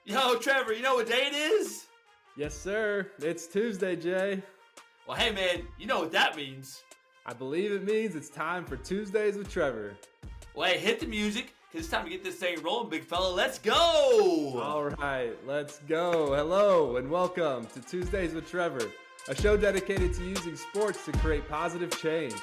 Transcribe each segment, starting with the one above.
Yo, Trevor, you know what day it is? Yes, sir. It's Tuesday, Jay. Well, hey, man, you know what that means. I believe it means it's time for Tuesdays with Trevor. Well, hey, hit the music, because it's time to get this thing rolling, big fella. Let's go! All right, let's go. Hello, and welcome to Tuesdays with Trevor, a show dedicated to using sports to create positive change.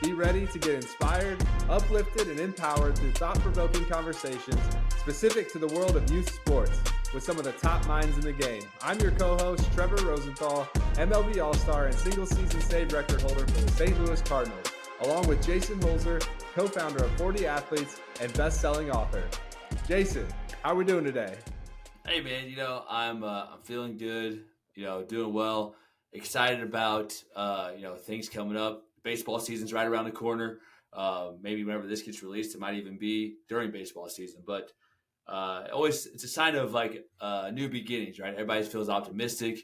Be ready to get inspired, uplifted, and empowered through thought-provoking conversations specific to the world of youth sports with some of the top minds in the game. I'm your co-host, Trevor Rosenthal, MLB All-Star and single-season save record holder for the St. Louis Cardinals, along with Jason Holzer, co-founder of 40 Athletes and best-selling author. Jason, how are we doing today? Hey, man, I'm feeling good, doing well, excited about, things coming up. Baseball season's right around the corner. Maybe whenever this gets released, it might even be during baseball season, but it's a sign of like new beginnings, right? Everybody feels optimistic,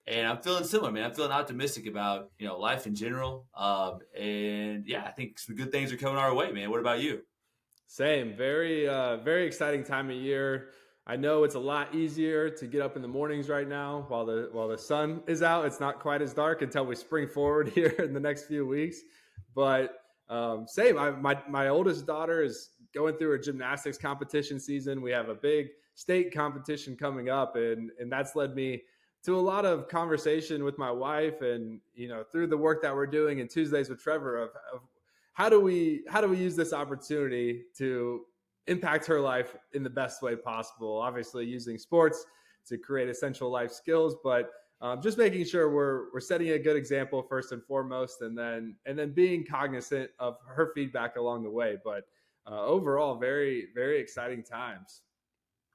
and I'm feeling similar, man. I'm feeling optimistic about life in general, and yeah, I think some good things are coming our way, man. What about you? Same, very exciting time of year. I know it's a lot easier to get up in the mornings right now while the sun is out. It's not quite as dark until we spring forward here in the next few weeks. But same, my oldest daughter is going through a gymnastics competition season. We have a big state competition coming up, and that's led me to a lot of conversation with my wife, and through the work that we're doing in Tuesdays with Trevor of how do we use this opportunity to impact her life in the best way possible. Obviously using sports to create essential life skills, but just making sure we're setting a good example first and foremost, and then being cognizant of her feedback along the way. But overall, very, very exciting times.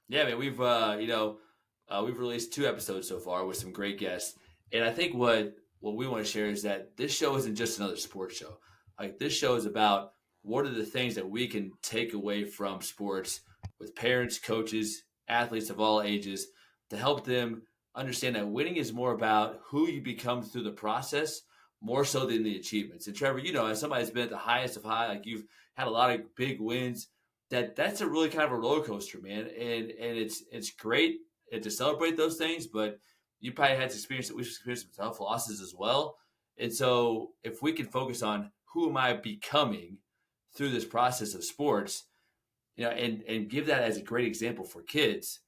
Yeah, man, we've released 2 episodes so far with some great guests, and I think what we want to share is that this show isn't just another sports show. Like, this show is about what are the things that we can take away from sports with parents, coaches, athletes of all ages to help them understand that winning is more about who you become through the process more so than the achievements. And Trevor, as somebody that's been at the highest of high, like you've had a lot of big wins, that's a really kind of a roller coaster, man. And it's great to celebrate those things, but you probably had to experience that. We've experienced some tough losses as well. And so if we can focus on who am I becoming through this process of sports, and give that as a great example for kids,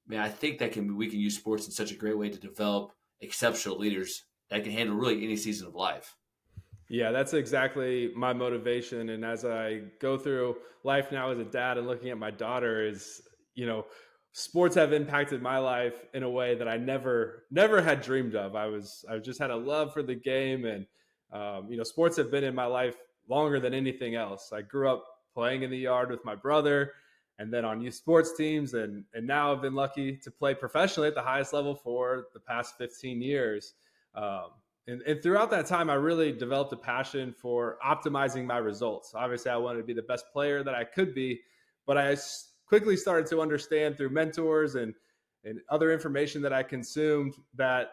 man, I think we can use sports in such a great way to develop exceptional leaders that can handle really any season of life. Yeah, that's exactly my motivation. And as I go through life now as a dad and looking at my daughter, sports have impacted my life in a way that I never had dreamed of. I just had a love for the game, and sports have been in my life longer than anything else. I grew up playing in the yard with my brother, and then on youth sports teams, and now I've been lucky to play professionally at the highest level for the past 15 years. And throughout that time, I really developed a passion for optimizing my results. Obviously, I wanted to be the best player that I could be, but I quickly started to understand through mentors and other information that I consumed that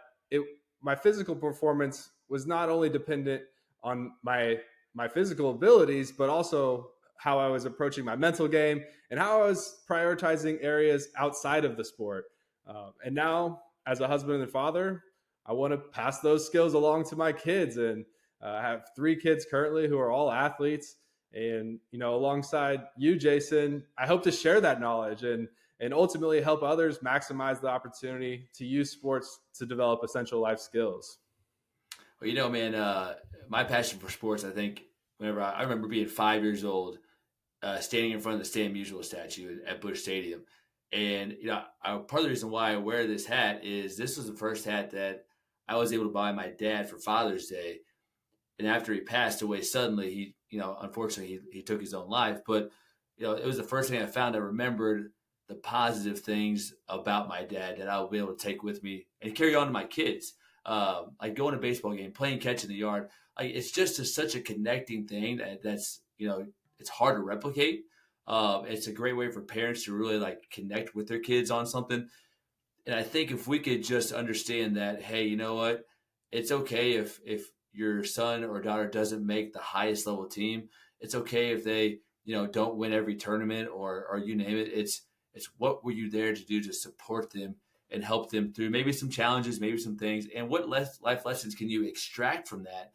my physical performance was not only dependent on my physical abilities, but also how I was approaching my mental game and how I was prioritizing areas outside of the sport. And now, as a husband and father, I want to pass those skills along to my kids, and I have 3 kids currently who are all athletes. And alongside you, Jason, I hope to share that knowledge and ultimately help others maximize the opportunity to use sports to develop essential life skills. Well, man, my passion for sports, I think, whenever I remember being 5 years old, standing in front of the Stan Musial statue at Busch Stadium. And, part of the reason why I wear this hat is this was the first hat that I was able to buy my dad for Father's Day. And after he passed away suddenly, unfortunately, he took his own life. But, it was the first thing I found. I remembered the positive things about my dad that I will be able to take with me and carry on to my kids. Like going to a baseball game, playing catch in the yard. Like, it's just such a connecting thing that's, it's hard to replicate. It's a great way for parents to really like connect with their kids on something. And I think if we could just understand that, hey, you know what? It's okay if your son or daughter doesn't make the highest level team. It's okay if they, don't win every tournament or you name it. It's what were you there to do to support them and help them through maybe some challenges, maybe some things, and what life lessons can you extract from that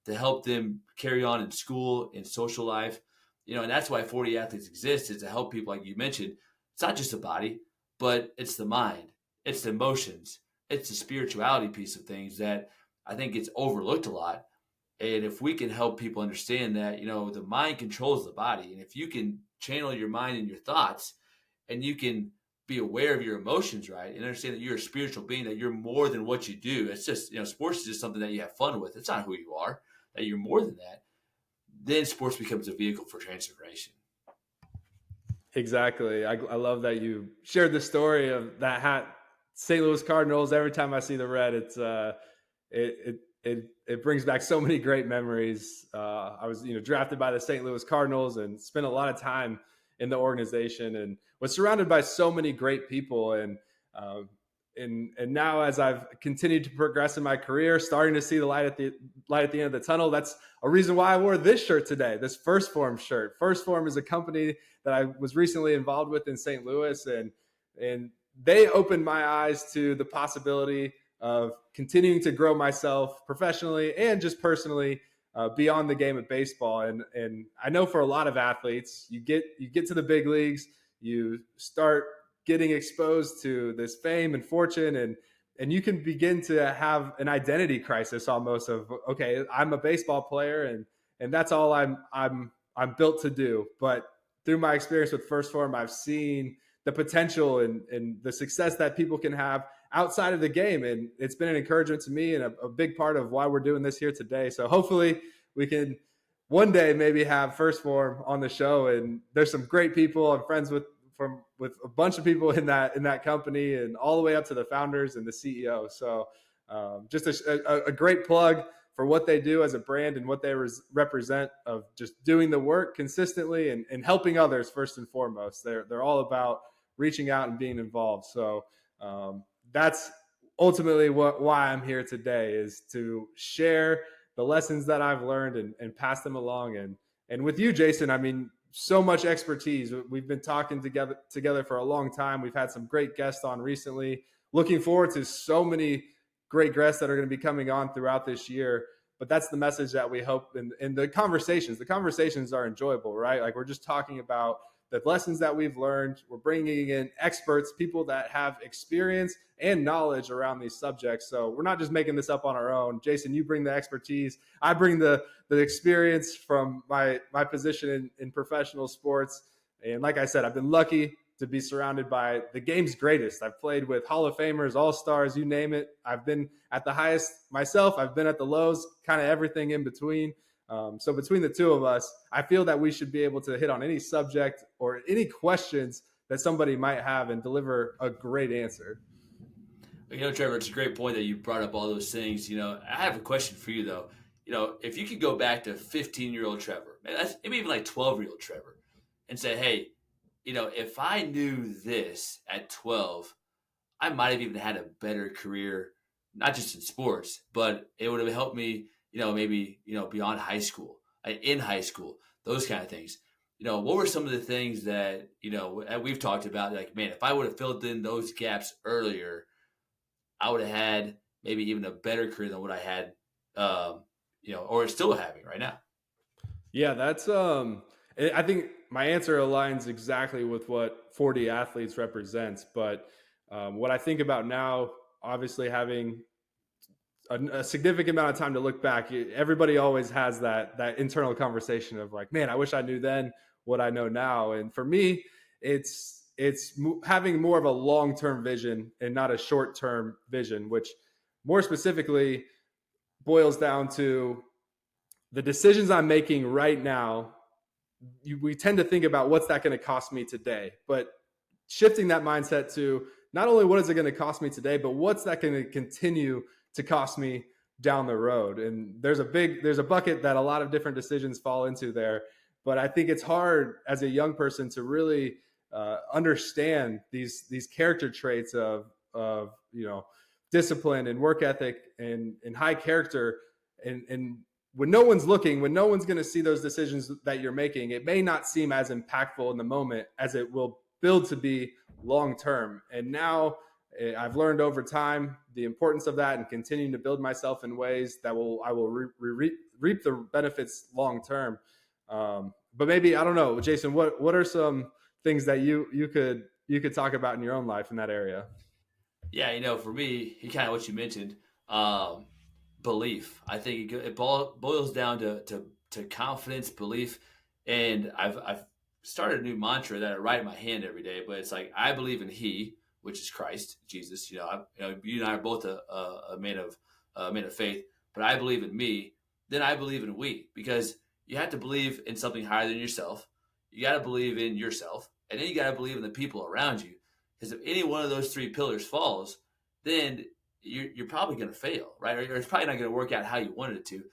to help them carry on in school, in social life. And that's why 40 athletes exist, is to help people, like you mentioned. It's not just the body, but it's the mind, it's the emotions, it's the spirituality piece of things that I think gets overlooked a lot. And if we can help people understand that, the mind controls the body. And if you can channel your mind and your thoughts, and you can be aware of your emotions, right? And understand that you're a spiritual being, that you're more than what you do. It's just, sports is just something that you have fun with. It's not who you are, that you're more than that. Then sports becomes a vehicle for transformation. Exactly. I love that you shared the story of that hat, St. Louis Cardinals. Every time I see the red, it brings back so many great memories. I was drafted by the St. Louis Cardinals and spent a lot of time in the organization and was surrounded by so many great people. Um, and now as I've continued to progress in my career, starting to see the light at the end of the tunnel, that's a reason why I wore this shirt today, this First Form shirt. First Form is a company that I was recently involved with in St. Louis, and they opened my eyes to the possibility of continuing to grow myself professionally and just personally beyond the game of baseball. And I know for a lot of athletes, you get to the big leagues, you start getting exposed to this fame and fortune, and you can begin to have an identity crisis almost of, okay, I'm a baseball player and that's all I'm built to do. But through my experience with First Form, I've seen the potential and the success that people can have outside of the game. And it's been an encouragement to me and a big part of why we're doing this here today. So hopefully we can one day maybe have First Form on the show. And there's some great people. I'm friends with a bunch of people in that company, and all the way up to the founders and the CEO. So just a great plug for what they do as a brand and what they represent of just doing the work consistently and helping others first and foremost. They're all about reaching out and being involved. So that's ultimately why I'm here today, is to share the lessons that I've learned and pass them along. And with you, Jason, I mean, so much expertise. We've been talking together for a long time. We've had some great guests on recently. Looking forward to so many great guests that are going to be coming on throughout this year. But that's the message that we hope in the conversations. The conversations are enjoyable, right? Like, we're just talking about the lessons that we've learned. We're bringing in experts, people that have experience and knowledge around these subjects. So we're not just making this up on our own. Jason, you bring the expertise. I bring the experience from my position in professional sports. And like I said, I've been lucky to be surrounded by the game's greatest. I've played with Hall of Famers, All-Stars, you name it. I've been at the highest myself. I've been at the lows, kind of everything in between. So between the two of us, I feel that we should be able to hit on any subject or any questions that somebody might have and deliver a great answer. Trevor, it's a great point that you brought up all those things. I have a question for you, though. If you could go back to 15-year-old Trevor, maybe even like 12-year-old Trevor, and say, hey, if I knew this at 12, I might have even had a better career, not just in sports, but it would have helped me, maybe, beyond high school, in high school, those kind of things. What were some of the things that, we've talked about? Like, man, if I would have filled in those gaps earlier, I would have had maybe even a better career than what I had, or still having right now. Yeah, that's I think my answer aligns exactly with what 40 athletes represents. But what I think about now, obviously having a significant amount of time to look back, everybody always has that internal conversation of like, man, I wish I knew then what I know now. And for me, it's having more of a long-term vision and not a short-term vision, which more specifically boils down to the decisions I'm making right now. We tend to think about what's that going to cost me today, but shifting that mindset to not only what is it going to cost me today, but what's that going to continue to cost me down the road. And there's a bucket that a lot of different decisions fall into there. But I think it's hard as a young person to really understand these character traits of discipline and work ethic and high character. And when no one's looking, when no one's going to see those decisions that you're making, it may not seem as impactful in the moment as it will build to be long term. And now I've learned over time the importance of that and continuing to build myself in ways that I will reap the benefits long term. But maybe I don't know, Jason. What are some things that you could talk about in your own life in that area? Yeah, for me, he kind of what you mentioned, belief. I think it boils down to confidence, belief, and I've started a new mantra that I write in my hand every day. But it's like I believe in He, which is Christ, Jesus. You and I are both a man of faith, but I believe in me. Then I believe in we, because you have to believe in something higher than yourself. You got to believe in yourself, and then you got to believe in the people around you. Because if any one of those three pillars falls, then you're probably going to fail, right? Or it's probably not going to work out how you wanted it to.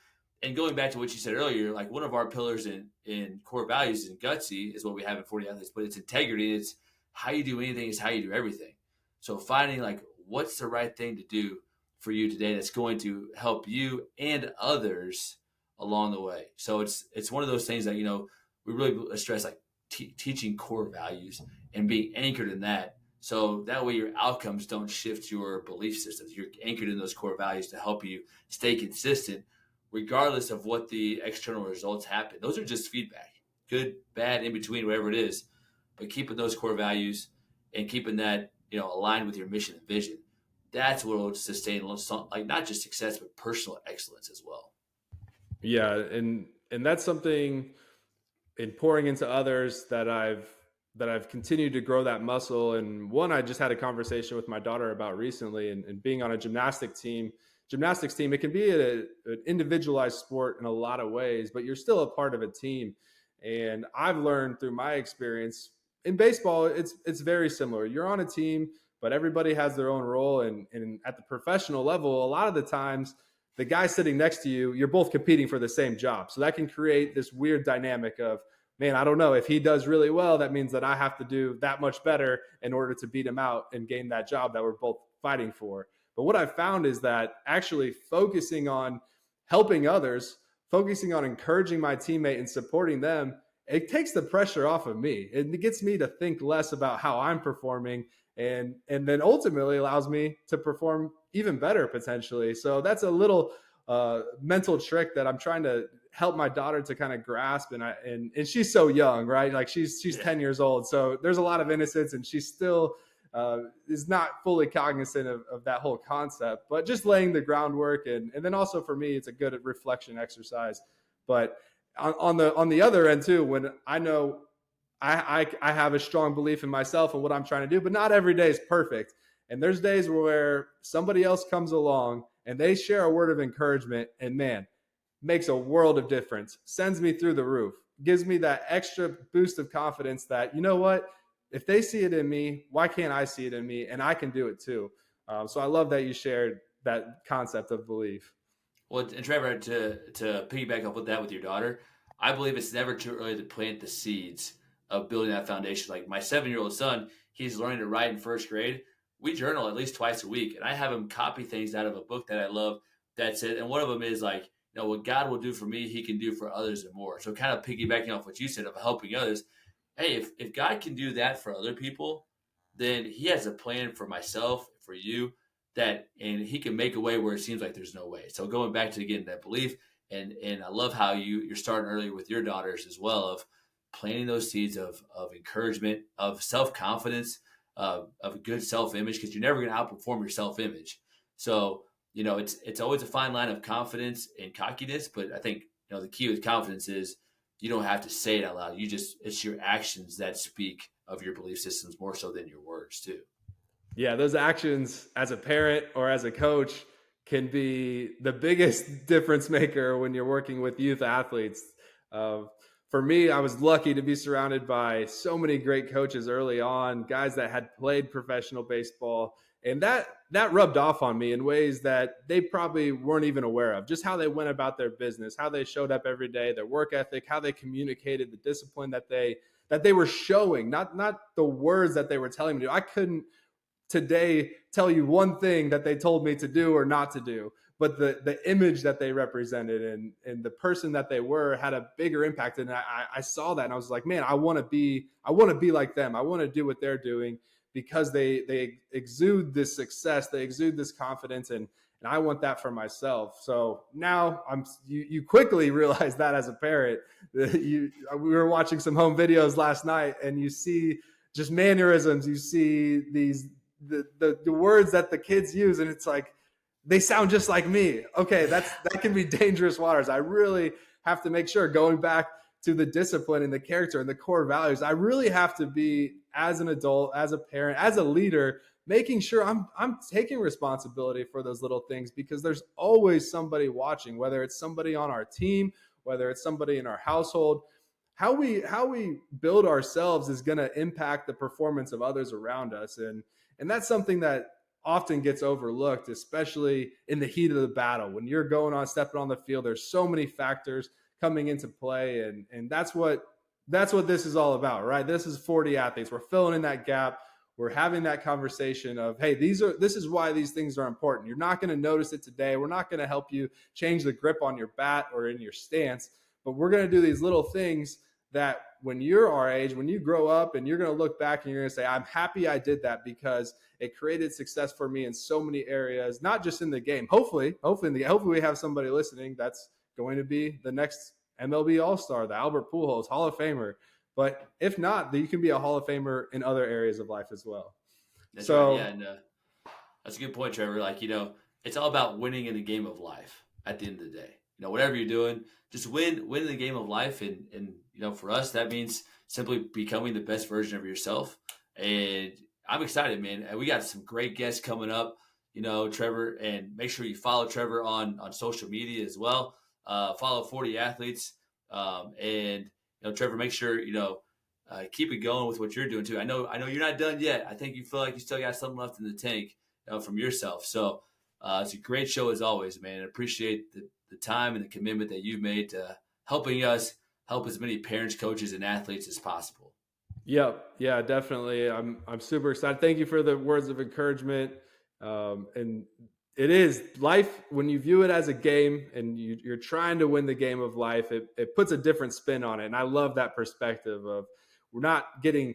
And going back to what you said earlier, like one of our pillars in core values in Gutsy is what we have in 40 Athletes, but it's integrity. It's how you do anything is how you do everything. So finding like what's the right thing to do for you today that's going to help you and others along the way. So it's one of those things that we really stress like teaching core values and being anchored in that. So that way your outcomes don't shift your belief systems. You're anchored in those core values to help you stay consistent regardless of what the external results happen. Those are just feedback, good, bad, in between, whatever it is. But keeping those core values and keeping that aligned with your mission and vision, that's what will sustain like not just success but personal excellence as well. Yeah, and that's something in pouring into others that I've continued to grow that muscle. And one I just had a conversation with my daughter about recently, and being on a gymnastics team, it can be an individualized sport in a lot of ways, but you're still a part of a team. And I've learned through my experience in baseball, it's very similar. You're on a team, but everybody has their own role. And at the professional level, a lot of the times the guy sitting next to you, you're both competing for the same job. So that can create this weird dynamic of, man, I don't know, if he does really well, that means that I have to do that much better in order to beat him out and gain that job that we're both fighting for. But what I've found is that actually focusing on helping others, focusing on encouraging my teammate and supporting them, it takes the pressure off of me. It gets me to think less about how I'm performing, and then ultimately allows me to perform even better potentially. So that's a little mental trick that I'm trying to help my daughter to kind of grasp. And she's so young, right? Like she's 10 years old. So there's a lot of innocence, and she's still is not fully cognizant of that whole concept, but just laying the groundwork. And then also for me, it's a good reflection exercise. But on the other end too, when I know I have a strong belief in myself and what I'm trying to do, but not every day is perfect. And there's days where somebody else comes along and they share a word of encouragement, and man, makes a world of difference, sends me through the roof, gives me that extra boost of confidence that, you know what, if they see it in me, why can't I see it in me? And I can do it too. So I love that you shared that concept of belief. Well, and Trevor, to piggyback up with that with your daughter, I believe it's never too early to plant the seeds of building that foundation. Like my 7-year-old son, he's learning to write in first grade. We journal at least twice a week, and I have him copy things out of a book that I love. That's it. And one of them is like, what God will do for me, He can do for others and more. So kind of piggybacking off what you said of helping others. Hey, if God can do that for other people, then He has a plan for myself, for you, and He can make a way where it seems like there's no way. So going back to again that belief, and I love how you're starting earlier with your daughters as well of planting those seeds of encouragement, of self confidence, of a good self image, because you're never going to outperform your self image. So it's always a fine line of confidence and cockiness, but I think the key with confidence is you don't have to say it out loud. It's your actions that speak of your belief systems more so than your words too. Yeah, those actions as a parent or as a coach can be the biggest difference maker when you're working with youth athletes. Uh, for me, I was lucky to be surrounded by so many great coaches early on, guys that had played professional baseball, and that rubbed off on me in ways that they probably weren't even aware of. Just how they went about their business, how they showed up every day, their work ethic, how they communicated, the discipline that they were showing, not the words that they were telling me to do. I couldn't today tell you one thing that they told me to do or not to do, but the image that they represented and the person that they were had a bigger impact. And I saw that and I was like, man, I want to be like them. I want to do what they're doing because they exude this success, they exude this confidence, and I want that for myself. So now you quickly realize that as a parent. We were watching some home videos last night, and you see just mannerisms. You see the words that the kids use, and it's like they sound just like me. Okay, that can be dangerous waters. I really have to make sure, going back to the discipline and the character and the core values, I really have to be, as an adult, as a parent, as a leader, making sure I'm taking responsibility for those little things, because there's always somebody watching, whether it's somebody on our team, whether it's somebody in our household. How we build ourselves is going to impact the performance of others around us, and that's something that often gets overlooked, especially in the heat of the battle. When you're stepping on the field, there's so many factors coming into play, and that's what this is all about, right? This is 40 athletes. We're filling in that gap. We're having that conversation of, hey, this is why these things are important. You're not going to notice it today. We're not going to help you change the grip on your bat or in your stance, but we're going to do these little things that when you're our age, when you grow up, and you're going to look back and you're going to say, I'm happy I did that because it created success for me in so many areas, not just in the game. Hopefully we have somebody listening that's going to be the next MLB All-Star, the Albert Pujols Hall of Famer. But if not, then you can be a Hall of Famer in other areas of life as well. That's right. Yeah, and that's a good point, Trevor. Like, it's all about winning in the game of life at the end of the day. Whatever you're doing, just win in the game of life. And for us, that means simply becoming the best version of yourself. And I'm excited, man. And we got some great guests coming up, Trevor. And make sure you follow Trevor on social media as well. Follow 40 Athletes. And Trevor, make sure, keep it going with what you're doing too. I know you're not done yet. I think you feel like you still got something left in the tank, from yourself. So it's a great show as always, man. I appreciate the time and the commitment that you've made to helping us help as many parents, coaches, and athletes as possible. Yep. Yeah, definitely. I'm super excited. Thank you for the words of encouragement. And it is life, when you view it as a game and you're trying to win the game of life, it puts a different spin on it. And I love that perspective of, we're not getting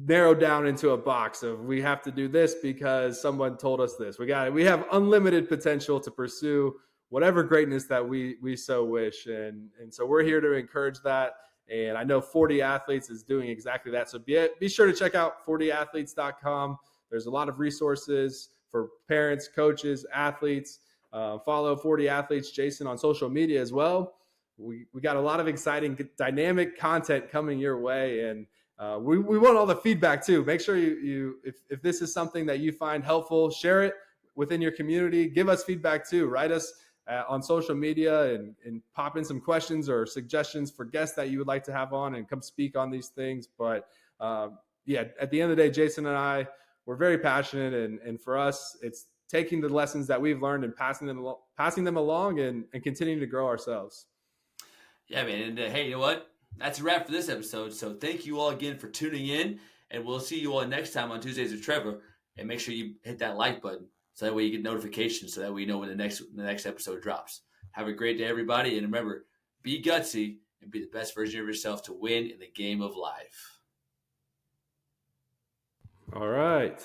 narrowed down into a box of, we have to do this because someone told us this. We have unlimited potential to pursue whatever greatness that we so wish. And so we're here to encourage that. And I know 40 Athletes is doing exactly that. So be sure to check out 40athletes.com. There's a lot of resources for parents, coaches, athletes. Follow 40 Athletes, Jason, on social media as well. We got a lot of exciting, dynamic content coming your way. And we want all the feedback too. Make sure if this is something that you find helpful, share it within your community. Give us feedback too. Write us on social media and pop in some questions or suggestions for guests that you would like to have on and come speak on these things. But at the end of the day, Jason and I, we're very passionate, and for us, it's taking the lessons that we've learned and passing them along and continuing to grow ourselves. Yeah, man. And hey, you know what? That's a wrap for this episode. So thank you all again for tuning in, and we'll see you all next time on Tuesdays with Trevor. And make sure you hit that like button so that way you get notifications, so that way you know when the next episode drops. Have a great day, everybody, and remember, be gutsy and be the best version of yourself to win in the game of life. All right.